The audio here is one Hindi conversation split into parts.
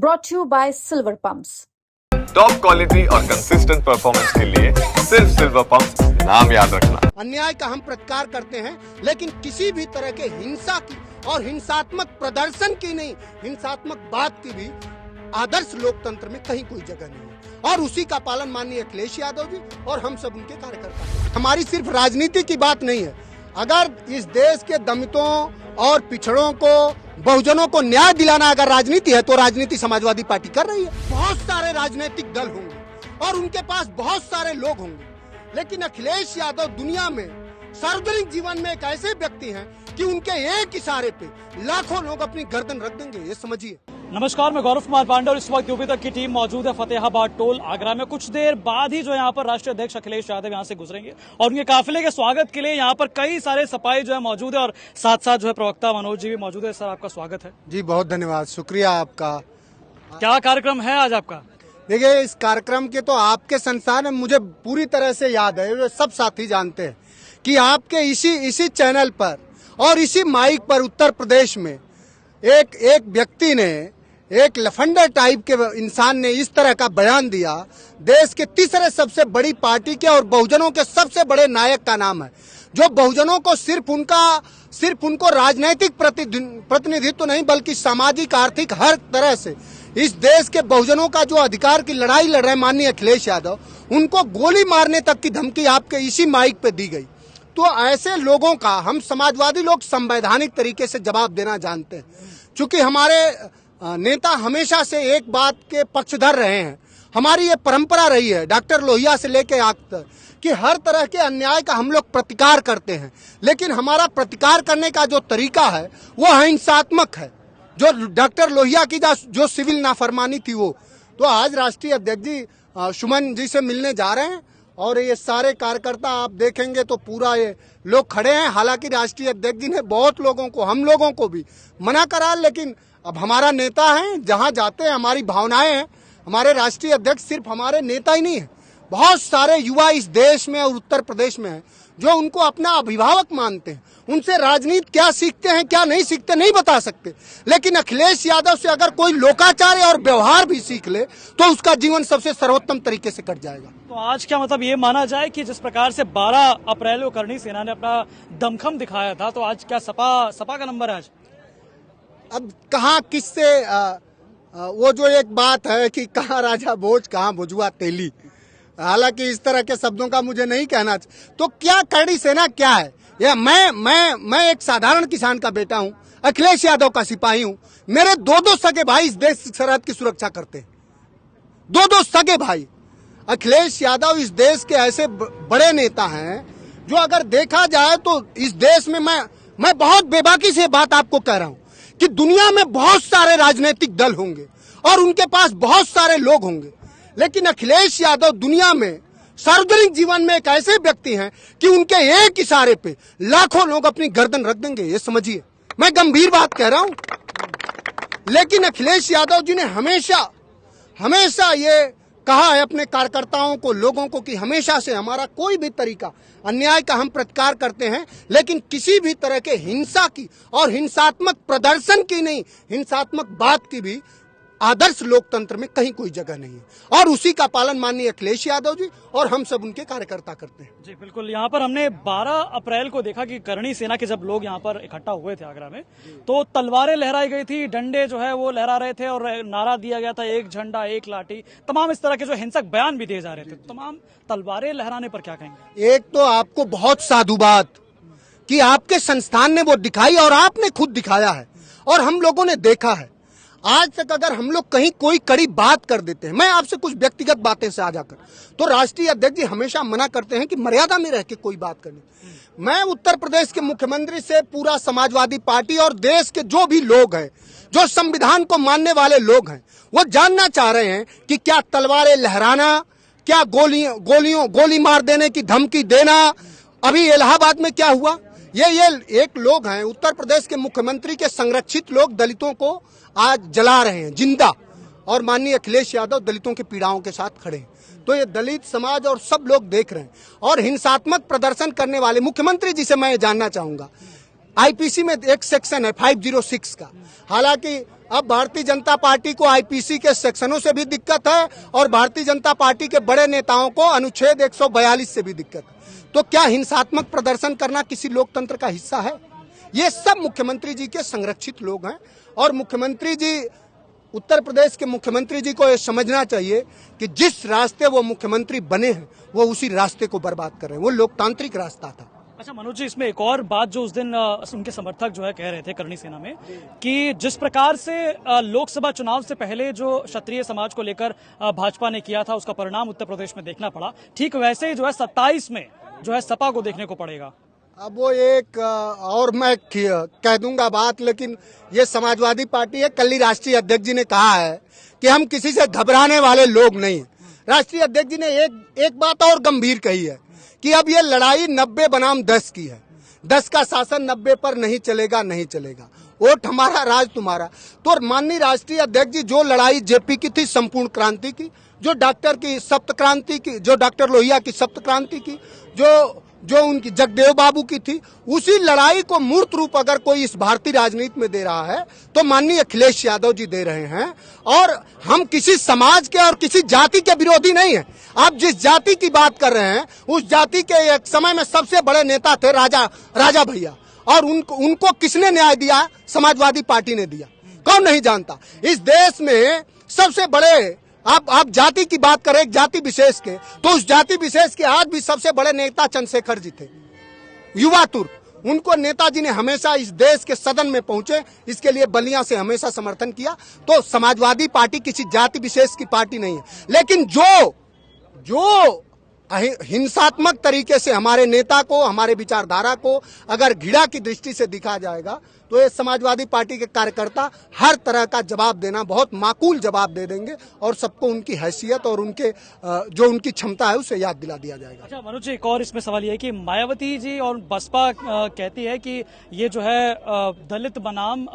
brought to you by Silver Pumps. Top quality और कंसिस्टेंट परफॉर्मेंस के लिए सिर्फ सिल्वर पंप्स नाम याद रखना। अन्याय का हम प्रतिकार करते हैं, लेकिन किसी भी तरह के हिंसा की और हिंसात्मक प्रदर्शन की नहीं, हिंसात्मक बात की भी आदर्श लोकतंत्र में कहीं कोई जगह नहीं है। और उसी का पालन माननीय अखिलेश यादव जी और हम सब उनके कार्यकर्ता हैं। हमारी सिर्फ राजनीति की बात नहीं है। अगर इस देश के दलितों और पिछड़ों को, बहुजनों को न्याय दिलाना अगर राजनीति है, तो राजनीति समाजवादी पार्टी कर रही है। बहुत सारे राजनीतिक दल होंगे और उनके पास बहुत सारे लोग होंगे, लेकिन अखिलेश यादव दुनिया में सार्वजनिक जीवन में एक ऐसे व्यक्ति हैं कि उनके एक इशारे पे लाखों लोग अपनी गर्दन रख देंगे, ये समझिए। नमस्कार, मैं गौरव कुमार पांडे और इस वक्त यूपी तक की टीम मौजूद है फतेहाबाद टोल आगरा में। कुछ देर बाद ही जो यहाँ पर राष्ट्रीय अध्यक्ष अखिलेश यादव यहाँ से गुजरेंगे और उनके काफिले के स्वागत के लिए यहाँ पर कई सारे सपाई जो है मौजूद है और साथ साथ जो है प्रवक्ता मनोज जी भी मौजूद है। सर, आपका स्वागत है। जी बहुत धन्यवाद, शुक्रिया आपका। क्या कार्यक्रम है आज आपका? देखिए, इस कार्यक्रम के तो आपके संस्थान में मुझे पूरी तरह से याद है, सब साथी जानते हैं कि आपके इसी चैनल पर और इसी माइक पर उत्तर प्रदेश में एक व्यक्ति ने, एक लफंडर टाइप के इंसान ने इस तरह का बयान दिया। देश के तीसरे सबसे बड़ी पार्टी के और बहुजनों के सबसे बड़े नायक का नाम है, जो बहुजनों को सिर्फ उनको राजनीतिक प्रतिनिधित्व नहीं बल्कि सामाजिक, आर्थिक हर तरह से इस देश के बहुजनों का जो अधिकार की लड़ाई लड़ रहे माननीय अखिलेश यादव, उनको गोली मारने तक की धमकी आपके इसी माइक पे दी गई। तो ऐसे लोगों का हम समाजवादी लोग संवैधानिक तरीके से जवाब देना जानते हैं। चूंकि हमारे नेता हमेशा से एक बात के पक्षधर रहे हैं, हमारी ये परंपरा रही है डॉक्टर लोहिया से लेके आज तक कि हर तरह के अन्याय का हम लोग प्रतिकार करते हैं, लेकिन हमारा प्रतिकार करने का जो तरीका है वो हिंसात्मक है। जो डॉक्टर लोहिया की जो सिविल नाफरमानी थी वो, तो आज राष्ट्रीय अध्यक्ष जी सुमन जी से मिलने जा रहे हैं और ये सारे कार्यकर्ता आप देखेंगे तो पूरा ये लोग खड़े हैं। हालांकि राष्ट्रीय अध्यक्ष जी ने बहुत लोगों को, हम लोगों को भी मना करा, लेकिन अब हमारा नेता है, जहां जाते हैं हमारी भावनाएं हैं। हमारे राष्ट्रीय अध्यक्ष सिर्फ हमारे नेता ही नहीं है, बहुत सारे युवा इस देश में और उत्तर प्रदेश में हैं जो उनको अपना अभिभावक मानते हैं। उनसे राजनीति क्या सीखते हैं क्या नहीं सीखते नहीं बता सकते, लेकिन अखिलेश यादव से अगर कोई लोकाचार और व्यवहार भी सीख ले तो उसका जीवन सबसे सर्वोत्तम तरीके से कट जाएगा। तो आज क्या मतलब ये माना जाए कि जिस प्रकार से 12 अप्रैल को करणी सेना ने अपना दमखम दिखाया था, तो आज क्या सपा का नंबर है आज? अब कहाँ किससे वो जो एक बात है कि कहाँ राजा भोज कहाँ भुजुआ तेली, हालांकि इस तरह के शब्दों का मुझे नहीं कहना चाहिए। तो क्या करणी सेना क्या है? या मैं एक साधारण किसान का बेटा हूँ, अखिलेश यादव का सिपाही हूँ। मेरे दो सगे भाई इस देश की सरहद की सुरक्षा करते हैं, दो सगे भाई। अखिलेश यादव इस देश के ऐसे बड़े नेता हैं जो अगर देखा जाए तो इस देश में मैं बहुत बेबाकी से बात आपको कह रहा हूँ कि दुनिया में बहुत सारे राजनीतिक दल होंगे और उनके पास बहुत सारे लोग होंगे, लेकिन अखिलेश यादव दुनिया में सार्वजनिक जीवन में एक ऐसे व्यक्ति हैं कि उनके एक इशारे पे लाखों लोग अपनी गर्दन रख देंगे, ये समझिए। मैं गंभीर बात कह रहा हूं। लेकिन अखिलेश यादव जी ने हमेशा ये कहा है अपने कार्यकर्ताओं को, लोगों को कि हमेशा से हमारा कोई भी तरीका अन्याय का हम प्रतिकार करते हैं, लेकिन किसी भी तरह के हिंसा की और हिंसात्मक प्रदर्शन की नहीं, हिंसात्मक बात की भी आदर्श लोकतंत्र में कहीं कोई जगह नहीं है। और उसी का पालन माननीय अखिलेश यादव जी और हम सब उनके कार्यकर्ता करते हैं। जी बिल्कुल। यहाँ पर हमने 12 अप्रैल को देखा कि करणी सेना के जब लोग यहाँ पर इकट्ठा हुए थे आगरा में, तो तलवारें लहराई गई थी, डंडे जो है वो लहरा रहे थे और नारा दिया गया था एक झंडा एक लाठी, तमाम इस तरह के जो हिंसक बयान भी दिए जा रहे थे। तमाम तलवारें लहराने पर क्या कहेंगे? एक तो आपको बहुत साधुवाद कि आपके संस्थान ने वो दिखाई और आपने खुद दिखाया है और हम लोगों ने देखा है। आज तक अगर हम लोग कहीं कोई कड़ी बात कर देते हैं, मैं आपसे कुछ व्यक्तिगत बातें से आ जाकर, तो राष्ट्रीय अध्यक्ष जी हमेशा मना करते हैं कि मर्यादा में रह के कोई बात करनी। मैं उत्तर प्रदेश के मुख्यमंत्री से पूरा समाजवादी पार्टी और देश के जो भी लोग हैं, जो संविधान को मानने वाले लोग हैं, वो जानना चाह रहे हैं कि क्या तलवारें लहराना, क्या गोली मार देने की धमकी देना, अभी इलाहाबाद में क्या हुआ, ये एक लोग हैं उत्तर प्रदेश के मुख्यमंत्री के संरक्षित लोग दलितों को आज जला रहे हैं जिंदा, और माननीय अखिलेश यादव दलितों के पीड़ाओं के साथ खड़े हैं। तो ये दलित समाज और सब लोग देख रहे हैं। और हिंसात्मक प्रदर्शन करने वाले मुख्यमंत्री जी से मैं जानना चाहूंगा, आईपीसी में एक सेक्शन है 506 का, हालांकि अब भारतीय जनता पार्टी को आईपीसी के सेक्शनों से भी दिक्कत है और भारतीय जनता पार्टी के बड़े नेताओं को अनुच्छेद 142 से भी दिक्कत है। तो क्या हिंसात्मक प्रदर्शन करना किसी लोकतंत्र का हिस्सा है? ये सब मुख्यमंत्री जी के संरक्षित लोग हैं और मुख्यमंत्री जी, उत्तर प्रदेश के मुख्यमंत्री जी को ये समझना चाहिए कि जिस रास्ते वो मुख्यमंत्री बने हैं वो उसी रास्ते को बर्बाद कर रहे हैं। वो लोकतांत्रिक रास्ता था। अच्छा मनोज जी, इसमें एक और बात जो उस दिन उनके समर्थक जो है कह रहे थे करणी सेना में, कि जिस प्रकार से लोकसभा चुनाव से पहले जो क्षत्रिय समाज को लेकर भाजपा ने किया था उसका परिणाम उत्तर प्रदेश में देखना पड़ा, ठीक वैसे ही जो है 27 में जो है सपा को देखने को पड़ेगा। अब वो एक और मैं कह दूंगा बात, लेकिन ये समाजवादी पार्टी है। कल ही राष्ट्रीय अध्यक्ष जी ने कहा है कि हम किसी से घबराने वाले लोग नहीं हैं। राष्ट्रीय अध्यक्ष जी ने एक बात और गंभीर कही है कि अब ये लड़ाई 90 बनाम 10 की है। 10 का शासन 90 पर नहीं चलेगा, नहीं चलेगा। वोट हमारा, राज तुम्हारा। तो माननीय राष्ट्रीय अध्यक्ष जी, जो लड़ाई जेपी की थी, संपूर्ण क्रांति की, जो डॉक्टर की सप्त क्रांति की, जो डॉक्टर लोहिया की सप्त क्रांति की, जो उनकी जगदेव बाबू की थी, उसी लड़ाई को मूर्त रूप अगर कोई इस भारतीय राजनीति में दे रहा है तो माननीय अखिलेश यादव जी दे रहे हैं। और हम किसी समाज के और किसी जाति के विरोधी नहीं हैं। आप जिस जाति की बात कर रहे हैं उस जाति के एक समय में सबसे बड़े नेता थे राजा भैया, और उनको किसने न्याय दिया? समाजवादी पार्टी ने दिया। कौन नहीं जानता? इस देश में सबसे बड़े, आप जाति की बात करें, एक जाति विशेष के, तो उस जाति विशेष के आज भी सबसे बड़े नेता चंद्रशेखर जी थे, युवा तुर्क। उनको नेताजी ने हमेशा इस देश के सदन में पहुंचे, इसके लिए बलिया से हमेशा समर्थन किया। तो समाजवादी पार्टी किसी जाति विशेष की पार्टी नहीं है। लेकिन जो हिंसात्मक तरीके से हमारे नेता को, हमारे विचारधारा को अगर घृणा की दृष्टि से दिखा जाएगा तो ये समाजवादी पार्टी के कार्यकर्ता हर तरह का जवाब देना, बहुत माकूल जवाब दे देंगे और सबको उनकी हैसियत और उनके जो उनकी क्षमता है उसे याद दिला दिया जाएगा। अच्छा मनोज जी, एक और इसमें सवाल ये है कि मायावती जी और बसपा कहती है कि ये जो है दलित बनाम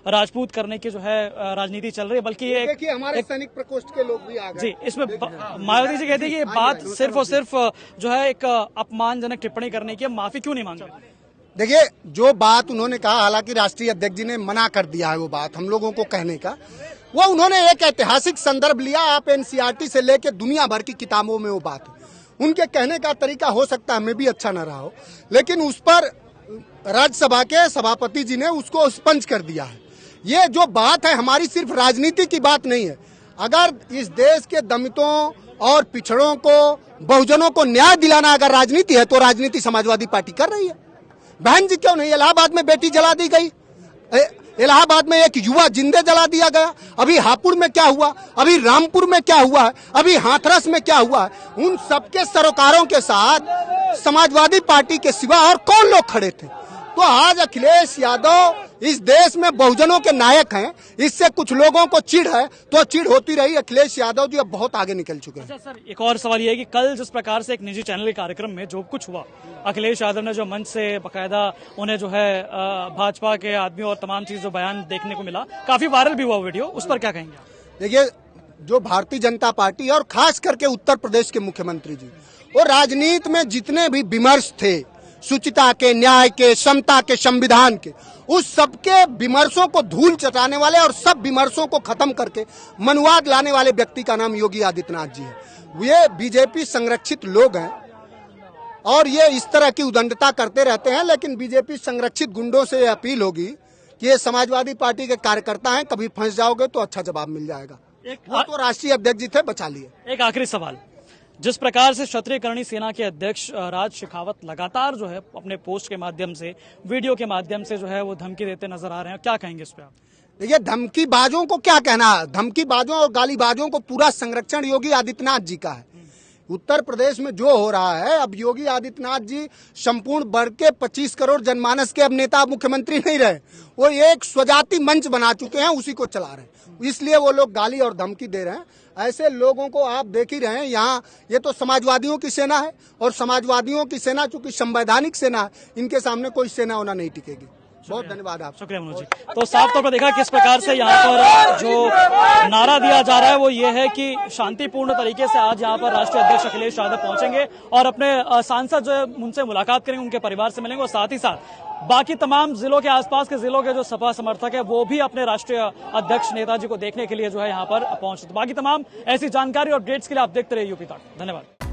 राजपूत करने की जो है राजनीति चल रही है, बल्कि ये देखिए हमारे सैनिक प्रकोष्ठ के लोग भी आ गए। जी, इसमें मायावती जी कहती है कि ये बात सिर्फ और सिर्फ जो है एक अपमानजनक टिप्पणी करने की, माफी क्यों नहीं मांग रहे? देखिए, जो बात उन्होंने कहा, हालांकि राष्ट्रीय अध्यक्ष जी ने मना कर दिया है वो बात हम लोगों को कहने का, वो उन्होंने एक ऐतिहासिक संदर्भ लिया। आप एनसीईआरटी से लेकर दुनिया भर की किताबों में वो बात है। उनके कहने का तरीका हो सकता है हमें भी अच्छा न रहा हो, लेकिन उस पर राज्यसभा के सभापति जी ने उसको स्पंज कर दिया है। ये जो बात है हमारी सिर्फ राजनीति की बात नहीं है। अगर इस देश के दलितों और पिछड़ों को, बहुजनों को न्याय दिलाना अगर राजनीति है तो राजनीति समाजवादी पार्टी कर रही है। बहन जी क्यों नहीं? इलाहाबाद में बेटी जला दी गई, इलाहाबाद में एक युवा जिंदे जला दिया गया। अभी हापुड़ में क्या हुआ, अभी रामपुर में क्या हुआ है, अभी हाथरस में क्या हुआ है। उन सबके सरोकारों के साथ समाजवादी पार्टी के सिवा और कौन लोग खड़े थे? तो आज अखिलेश यादव इस देश में बहुजनों के नायक हैं। इससे कुछ लोगों को चिढ़ है तो चिढ़ होती रही। अखिलेश यादव जी अब बहुत आगे निकल चुके हैं। अच्छा सर, एक और सवाल ये है कि कल जिस प्रकार से एक निजी चैनल के कार्यक्रम में जो कुछ हुआ, अखिलेश यादव ने जो मंच से बकायदा उन्हें जो है भाजपा के आदमी और तमाम चीज जो बयान देखने को मिला, काफी वायरल भी हुआ वीडियो, उस पर क्या कहेंगे? देखिए, जो भारतीय जनता पार्टी और खास करके उत्तर प्रदेश के मुख्यमंत्री जी और राजनीति में जितने भी विमर्श थे, शुचिता के, न्याय के, समता के, संविधान के, उस सबके विमर्शों को धूल चटाने वाले और सब विमर्शों को खत्म करके मनुवाद लाने वाले व्यक्ति का नाम योगी आदित्यनाथ जी है। ये बीजेपी संरक्षित लोग हैं और ये इस तरह की उदंडता करते रहते हैं। लेकिन बीजेपी संरक्षित गुंडों से अपील होगी कि ये समाजवादी पार्टी के कार्यकर्ता हैं, कभी फंस जाओगे तो अच्छा जवाब मिल जाएगा। वो तो राष्ट्रीय अध्यक्ष जी थे, बचा लिए। एक आखिरी सवाल, जिस प्रकार से क्षत्रिय करणी सेना के अध्यक्ष राज शेखावत लगातार जो है अपने पोस्ट के माध्यम से, वीडियो के माध्यम से जो है वो धमकी देते नजर आ रहे हैं, क्या कहेंगे इस पे आप? देखिए, धमकीबाजों को क्या कहना, धमकीबाजों और गालीबाजों को पूरा संरक्षण योगी आदित्यनाथ जी का है। उत्तर प्रदेश में जो हो रहा है, अब योगी आदित्यनाथ जी संपूर्ण वर्ग के 25 करोड़ जनमानस के अब नेता मुख्यमंत्री नहीं रहे, वो एक स्वजाति मंच बना चुके हैं, उसी को चला रहे हैं। इसलिए वो लोग गाली और धमकी दे रहे हैं। ऐसे लोगों को आप देख ही रहे हैं। यहाँ ये तो समाजवादियों की सेना है और समाजवादियों की सेना चूंकि संवैधानिक सेना है, इनके सामने कोई सेना होना नहीं टिकेगी। बहुत धन्यवाद आप। शुक्रिया मनोज जी। तो साफ तौर पर देखा किस प्रकार से यहाँ पर जो नारा दिया जा रहा है वो ये है कि शांतिपूर्ण तरीके से आज यहाँ पर राष्ट्रीय अध्यक्ष अखिलेश यादव पहुंचेंगे और अपने सांसद जो है उनसे मुलाकात करेंगे, उनके परिवार से मिलेंगे और साथ ही साथ बाकी तमाम जिलों के आसपास के जिलों के जो सपा समर्थक है वो भी अपने राष्ट्रीय अध्यक्ष नेताजी को देखने के लिए जो है यहाँ पर पहुंचे। तो बाकी तमाम ऐसी जानकारी और अपडेट्स के लिए आप देखते रहिए यूपी तक। धन्यवाद।